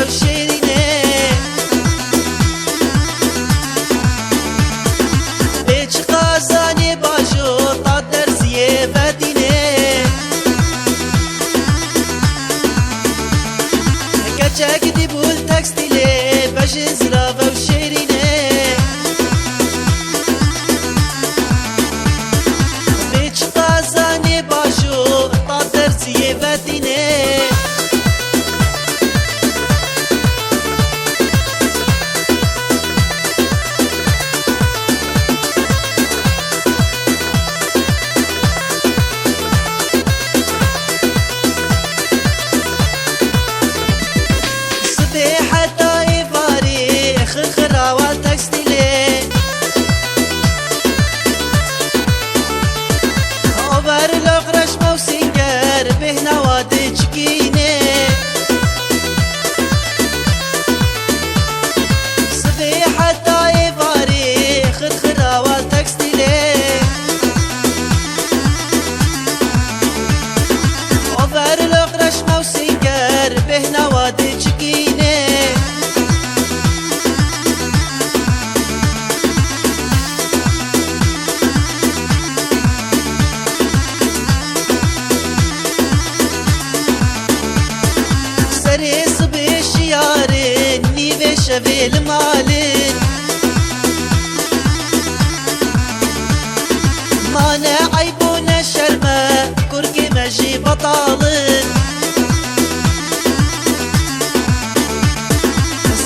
وشيريني بيش قازاني باجو طاد درزيه بديني كتشاك دي بول تكستيلي باش زرافة وشيريني بيش قازاني باجو طاد درزيه بديني شبه المالين مانا عيبونا شرمة كركي مجي بطالين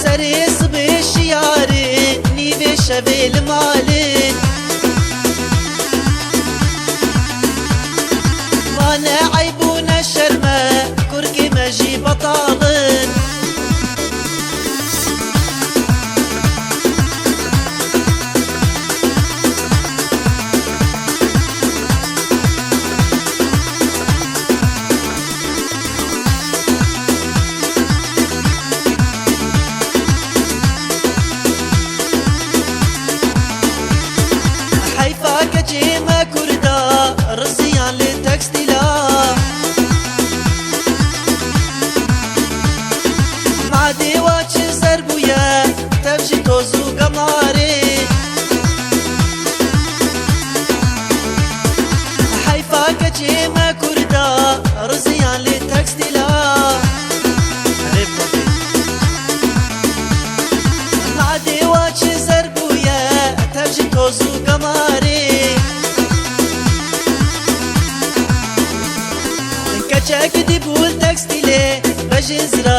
سريس بشياري نيبي شبه المالين مانا عيبونا شرمة كركي مجي بطالين جيما كردا رزيان للتكستيلا معدي واتش زربويا تمشي توزو قماري حيفاك جيما كردا رزيان للتكستيلا معدي واتش زربويا تمشي توزو قماري كتشاك دي بول تكستيلي باش زرافة